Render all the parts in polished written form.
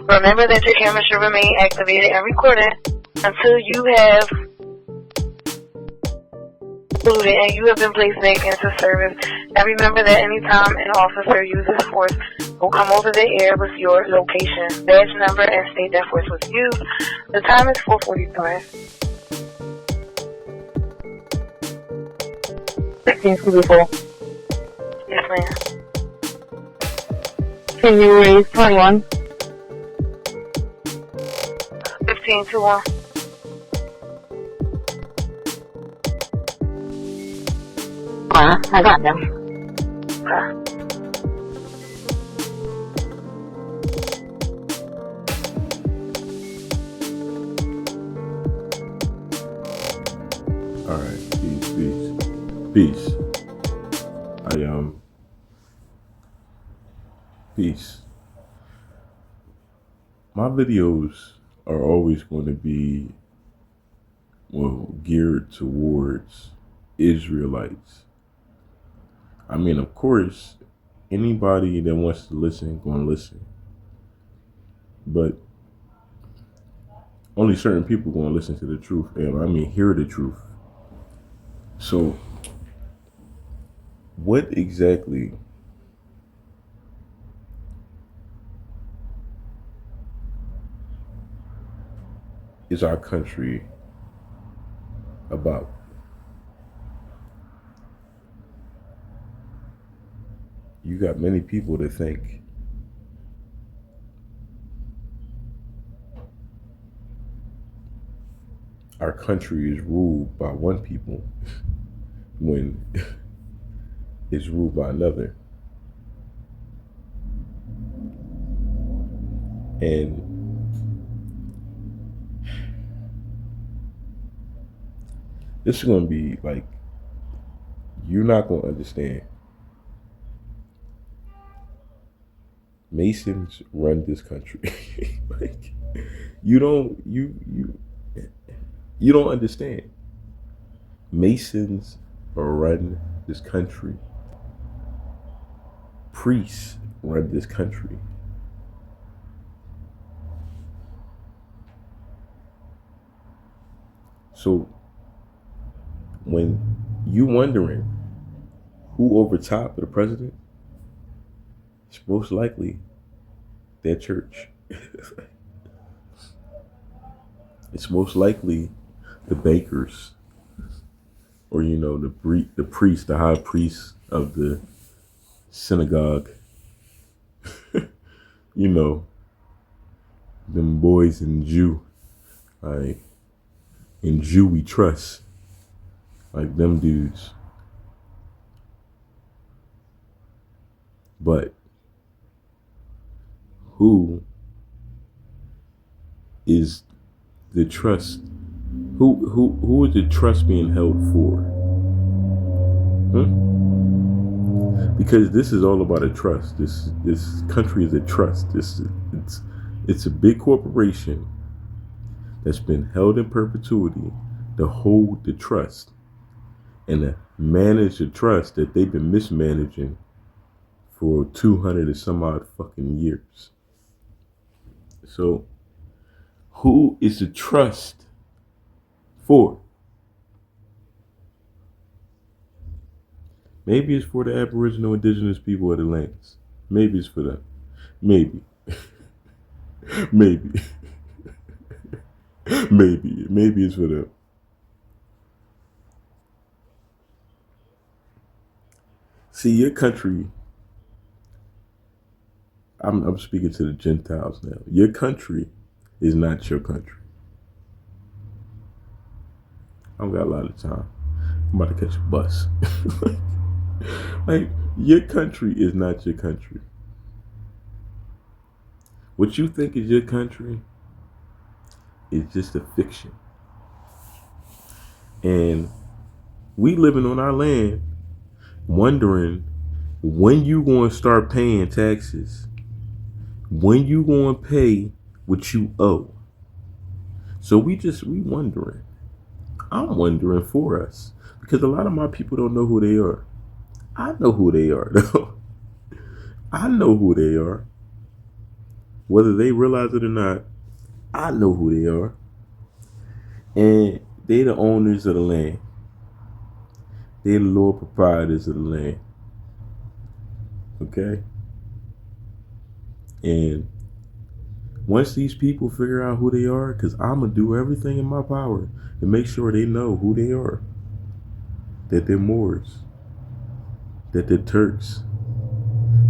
Remember that your camera should remain activated and recorded until you have concluded and you have been placed back into service. And remember that anytime an officer uses force, will come over the air with your location, badge number, and state that force was used. The time is 4:43. 1624. Yes, ma'am. Can you raise 21? 1521. I got them. Okay. Alright, peace. Peace. My videos are always going to be, geared towards Israelites. I mean, of course, anybody that wants to listen, gonna listen. But only certain people gonna listen to the truth, and hear the truth. So, what exactly is our country about? You got many people that think our country is ruled by one people when it's ruled by another. And this is going to be like, you're not going to understand. Masons run this country. Like, you don't understand. Masons run this country. Priests run this country. So when you wondering who over top of the president, it's most likely their church. It's most likely the bakers, or the priest, the high priest of the synagogue. Them boys in Jew. In Jew we trust. Like them dudes. But who is the trust? Who is the trust being held for? Because this is all about a trust. This country is a trust. It's a big corporation that's been held in perpetuity to hold the trust and to manage the trust that they've been mismanaging for 200 and some odd fucking years. So, who is the trust for? Maybe it's for the Aboriginal indigenous people of the lands. Maybe it's for them. Maybe. Maybe. Maybe it's for them. See, your country, I'm speaking to the Gentiles now. Your country is not your country. I don't got a lot of time. I'm about to catch a bus. Like, your country is not your country. What you think is your country is just a fiction. And we living on our land wondering when you going to start paying taxes, when you going to pay what you owe. So we wondering. I'm wondering for us, because a lot of my people don't know who they are. I know who they are, though. I know who they are. Whether they realize it or not, I know who they are. And they the owners of the land. They the Lord proprietors of the land. Okay? And once these people figure out who they are, because I'm going to do everything in my power to make sure they know who they are. That they're Moors. That they're Turks.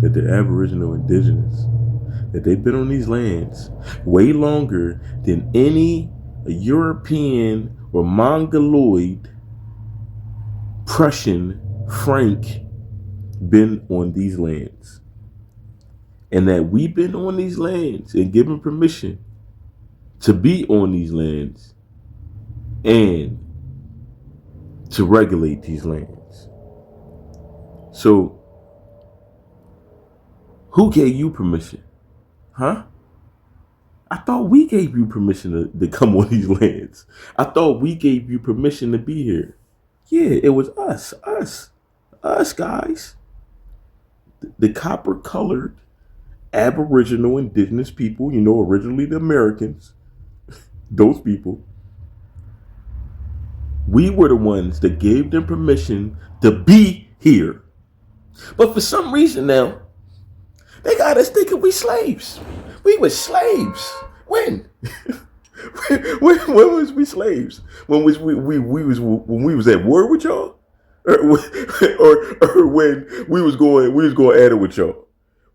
That they're Aboriginal indigenous. That they've been on these lands way longer than any European or Mongoloid, Prussian, Frank been on these lands. And that we've been on these lands and given permission to be on these lands and to regulate these lands. So, who gave you permission? Huh? I thought we gave you permission to come on these lands. I thought we gave you permission to be here. Yeah, it was us guys. The copper-colored Aboriginal indigenous people, originally the Americans, those people. We were the ones that gave them permission to be here. But for some reason now, they got us thinking we slaves. We were slaves. When? when was we slaves? When was we was at war with y'all? Or when we was going at it with y'all?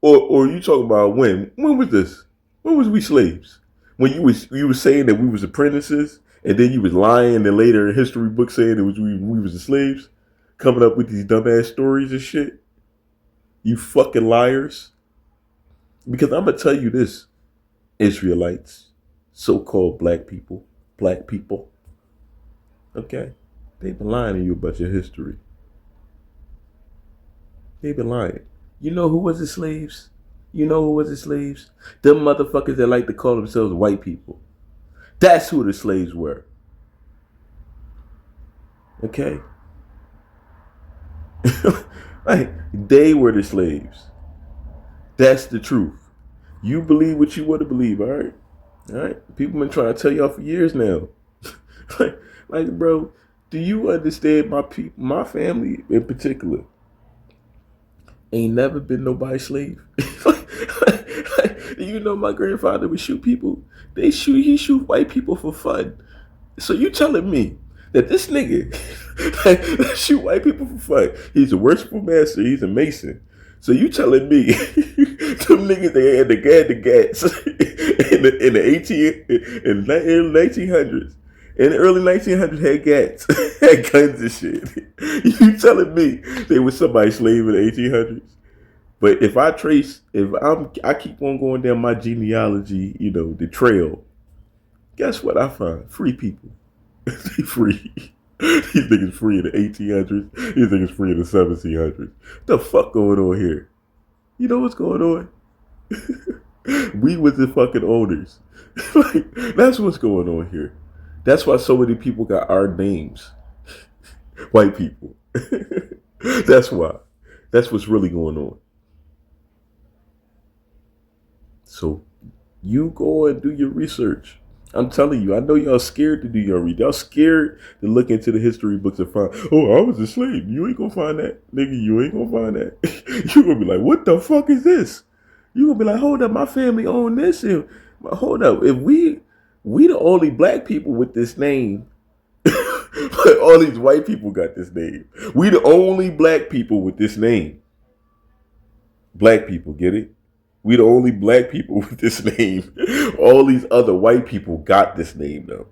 Or you talking about when? When was this? When was we slaves? When you was saying that we was apprentices, and then you was lying, and later in history books saying it was we was the slaves, coming up with these dumbass stories and shit. You fucking liars. Because I'm gonna tell you this, Israelites, so-called black people, okay, they've been lying to you about your history. They've been lying. You know who was the slaves? Them motherfuckers that like to call themselves white people. That's who the slaves were. Okay? Like, they were the slaves. That's the truth. You believe what you want to believe, all right? All right? People been trying to tell y'all for years now. like, bro, do you understand my family in particular ain't never been nobody's slave? You know my grandfather would shoot people. He shoot white people for fun. So you telling me that this nigga shoot white people for fun? He's a worshipful master. He's a Mason. So you telling me them niggas they had the gats in the 1900s, in the early 1900s had gats, had guns and shit. You telling me they was somebody's slave in the 1800s? But if I keep on going down my genealogy, the trail, guess what I find? Free people. They free. These niggas free in the 1800s. These niggas free in the 1700s. The fuck going on here? You know what's going on? We was the fucking owners. Like, that's what's going on here. That's why so many people got our names. White people. That's why. That's what's really going on. So you go and do your research. I'm telling you, I know y'all scared to do your research. Y'all scared to look into the history books and find, oh, I was a slave. You ain't gonna find that. Nigga, you ain't gonna find that. You gonna be like, what the fuck is this? You gonna be like, hold up, my family own this. And hold up, if we the only black people with this name, but all these white people got this name. We the only black people with this name. Black people, get it? We the only black people with this name. All these other white people got this name though.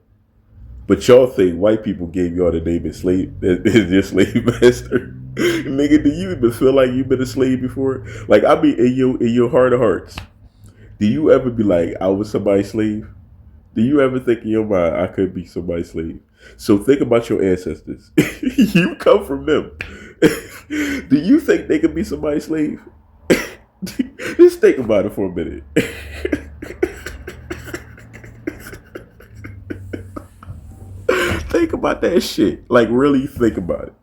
But y'all think white people gave y'all the name as your slave master. Nigga, do you even feel like you've been a slave before? Like, I mean, in your heart of hearts, do you ever be like, I was somebody's slave? Do you ever think in your mind, I could be somebody's slave? So think about your ancestors. You come from them. Do you think they could be somebody's slave? Just think about it for a minute. Think about that shit. Like, really think about it.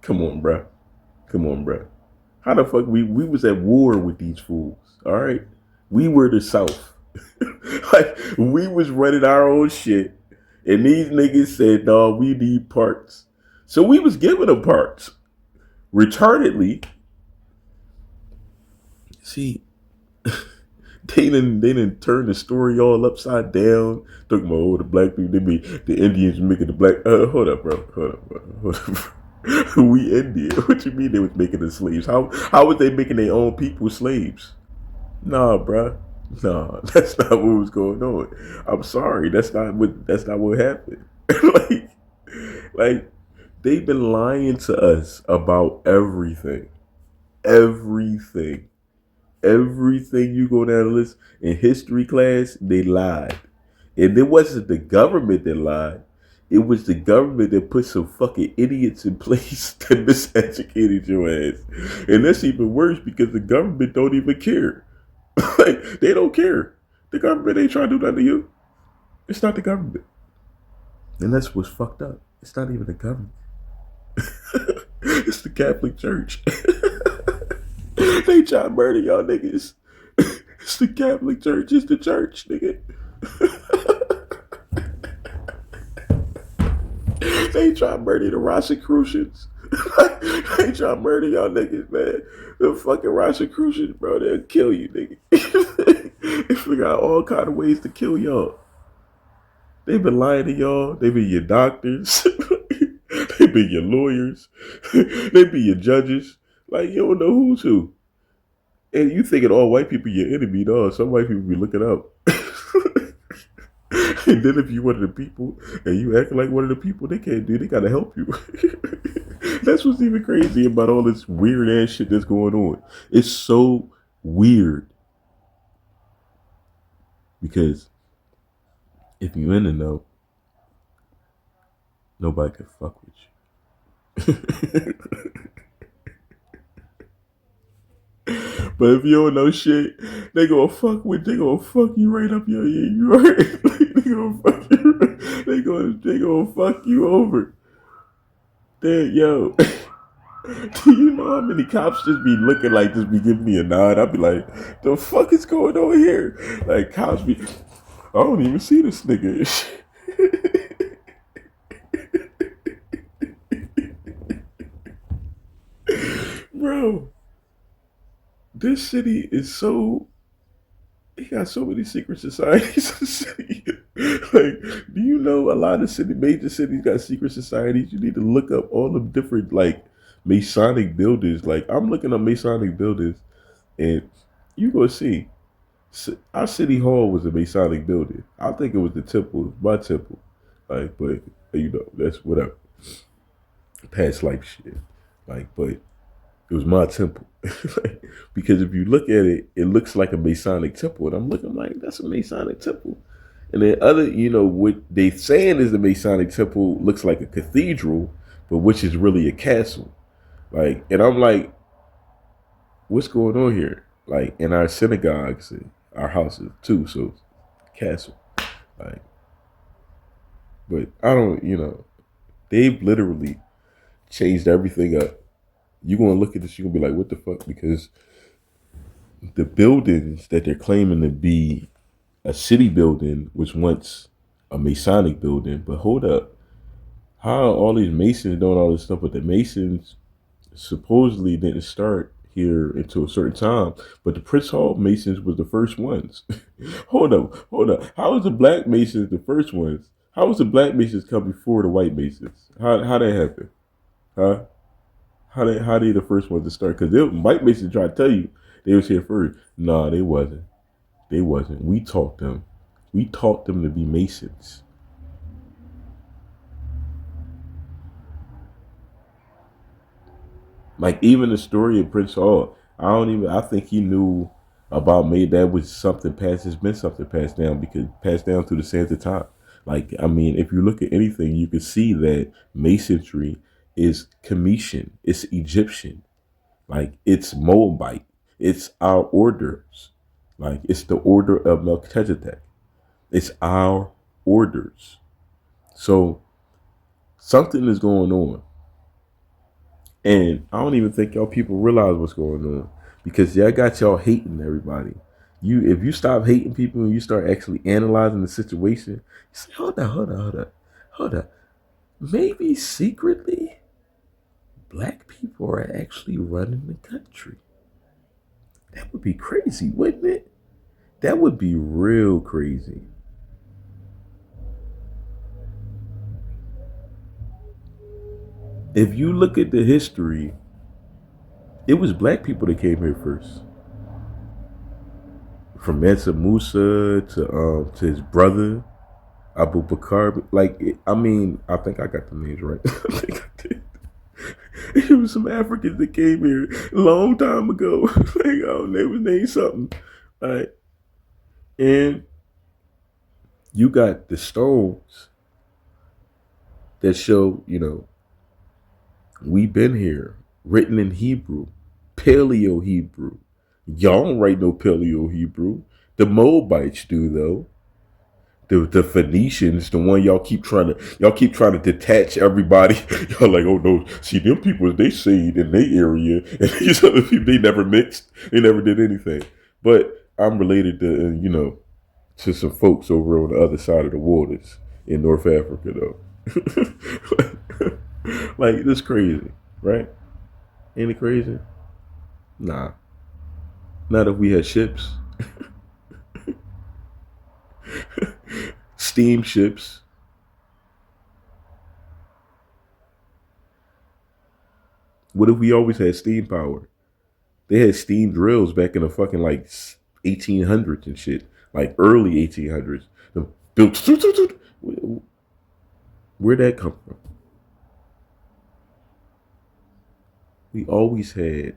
Come on, bruh. How the fuck we was at war with these fools, all right? We were the South. Like, we was running our own shit. And these niggas said, no, we need parts. So we was giving them parts. Retardedly. See, they didn't turn the story all upside down. Talking about, oh, the black people, the Indians making the black. Hold up, bro. We Indian. What you mean they was making the slaves? How was they making their own people slaves? Nah, bro. Nah, that's not what was going on. I'm sorry. That's not what happened. like, like they've been lying to us about everything. Everything. Everything you go down the list in history class, they lied. And it wasn't the government that lied. It was the government that put some fucking idiots in place that miseducated your ass. And that's even worse because the government don't even care. Like, they don't care. The government ain't trying to do nothing to you. It's not the government. And that's what's fucked up. It's not even the government. It's the Catholic Church. They try to murder y'all niggas. It's the Catholic Church. It's the church, nigga. They try to murder the Rosicrucians. They try to murder y'all niggas, man. The fucking Rosicrucians, bro, they'll kill you, nigga. They figure out all kind of ways to kill y'all. They've been lying to y'all. They be your doctors. They be your lawyers. They be your judges. Like, you don't know who's who. And you thinking all white people your enemy, dog. Some white people be looking up. And then if you one of the people and you act like one of the people, they can't do. They gotta help you. That's what's even crazy about all this weird ass shit that's going on. It's so weird because if you in the know, nobody can fuck with you. But if you don't know shit, they gonna fuck you right up your ear. You right? They gonna fuck you over. Damn, yo. Do you know how many cops just be looking like just be giving me a nod? I'd be like, the fuck is going on here? Like cops be, I don't even see this nigga. Bro, this city is so, it got so many secret societies in the city. Like, do you know a lot of major cities got secret societies? You need to look up all the different, like, Masonic buildings. Like, I'm looking up Masonic buildings, and you gonna see, our city hall was a Masonic building. I think it was the temple, my temple. Like, but, you know, that's whatever. Past life shit. Like, but it was my temple. Because if you look at it, it looks like a Masonic temple. And I'm looking like, that's a Masonic temple. And then other, you know, what they saying is the Masonic temple looks like a cathedral, but which is really a castle. Like, and I'm like, what's going on here? Like, in our synagogues, our houses too, so castle. Like, but I don't, you know, they've literally changed everything up. You're going to look at this, you're going to be like, what the fuck? Because the buildings that they're claiming to be a city building was once a Masonic building. But hold up. How are all these Masons doing all this stuff? But the Masons supposedly didn't start here until a certain time. But the Prince Hall Masons was the first ones. Hold up. How was the Black Masons the first ones? How was the Black Masons come before the White Masons? How that happen? Huh? How they the first ones to start? Because White Masons try to tell you they was here first. Nah, they wasn't. They wasn't. We taught them. We taught them to be Masons. Like even the story of Prince Hall, I think he knew about me. That was something past. It's been something passed down because passed down through the sands of time. Like, I mean, if you look at anything, you can see that Masonry is Cometian. It's Egyptian. Like, it's Moabite. It's our orders. Like, it's the order of Melchizedek. It's our orders. So something is going on. And I don't even think y'all people realize what's going on. Because y'all got y'all hating everybody. If you stop hating people and you start actually analyzing the situation, you say, hold on. Maybe secretly, black people are actually running the country. That would be crazy, wouldn't it? That would be real crazy. If you look at the history, it was black people that came here first. From Mansa Musa to his brother Abu Bakr. I think I got the names right. I think I did. It was some Africans that came here a long time ago. They was named something. All right. And you got the stones that show, we've been here, written in Hebrew, Paleo Hebrew. Y'all don't write no Paleo Hebrew. The Moabites do though. The Phoenicians, the one y'all keep trying to detach everybody. Y'all like, oh no, see them people they saved in their area, and these other people they never mixed, they never did anything. But I'm related to some folks over on the other side of the waters in North Africa though. Like this crazy, right? Ain't it crazy? Nah. Not if we had ships. Steamships. What if we always had steam power? They had steam drills back in the fucking 1800s and shit, like early 1800s. Built. Where'd that come from? We always had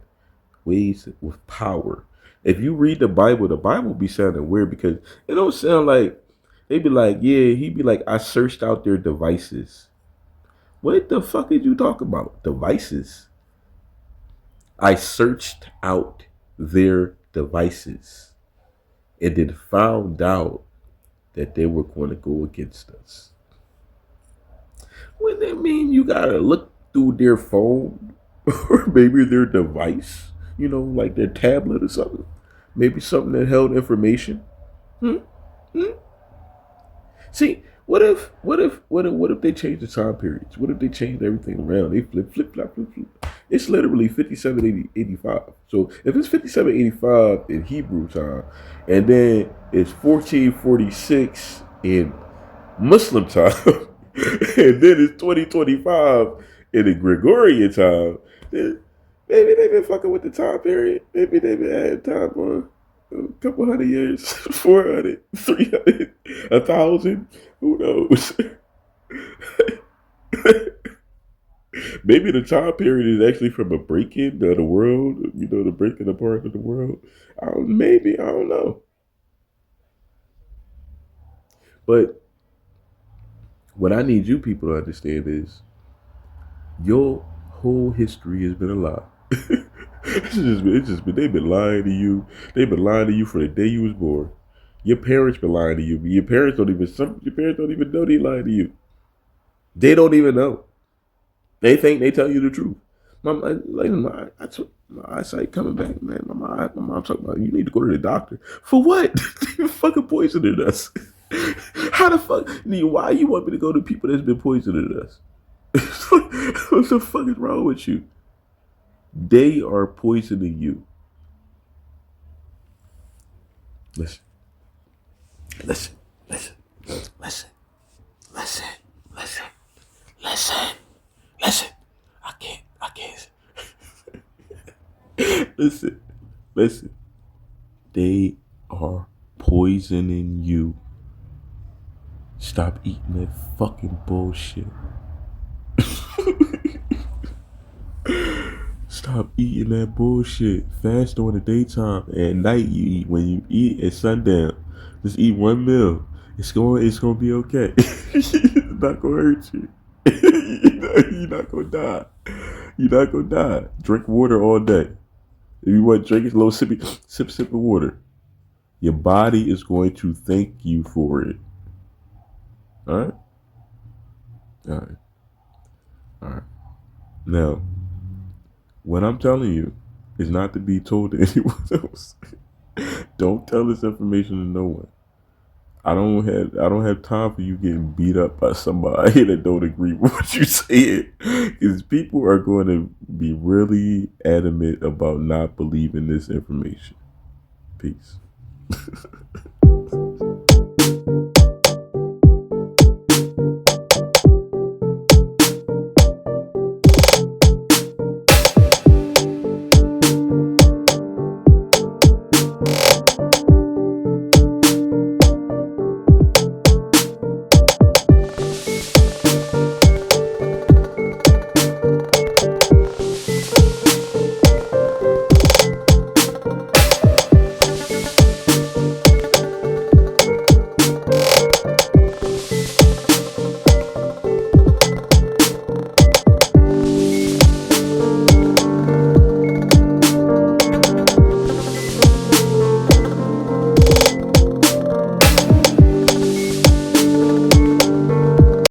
ways with power. If you read the Bible be sounding weird because it don't sound like they be like, yeah, he be like, I searched out their devices. What the fuck did you talk about? Devices? I searched out their devices and then found out that they were going to go against us. Wouldn't that mean you gotta look through their phone or maybe their device? Like their tablet or something. Maybe something that held information. Hmm? Hmm? See, what if they changed the time periods? What if they changed everything around? They flip, flop. It's literally 5785. So if it's 5785 in Hebrew time, and then it's 1446 in Muslim time, and then it's 2025 in the Gregorian time, then maybe they've been fucking with the time period. Maybe they've been adding time on a couple hundred years, 400, 300, 1,000. Who knows? Maybe the time period is actually from a break-in of the world, the breaking apart of the world. I don't know. But what I need you people to understand is your whole history has been a lie. It's just been they've been lying to you. They've been lying to you from the day you was born. Your parents been lying to you. Your parents don't even know they lying to you. They don't even know. They think they tell you the truth. My eyesight coming back, man. My mom talking about you need to go to the doctor. For what? They fucking poisoning us. How the fuck? Why you want me to go to people that's been poisoning us? What the fuck is wrong with you? They are poisoning you. Listen. I can't. Listen. They are poisoning you. Stop eating that fucking bullshit. Stop eating that bullshit. Fast during the daytime. At night you eat. When you eat at sundown, just eat one meal. It's gonna be okay. It's not gonna hurt you. You're not gonna die. You're not gonna die. Drink water all day. If you want to drink a little sip of water, your body is going to thank you for it. All right. Now, what I'm telling you is not to be told to anyone else. Don't tell this information to no one. I don't have time for you getting beat up by somebody that don't agree with what you said. Because people are going to be really adamant about not believing this information. Peace.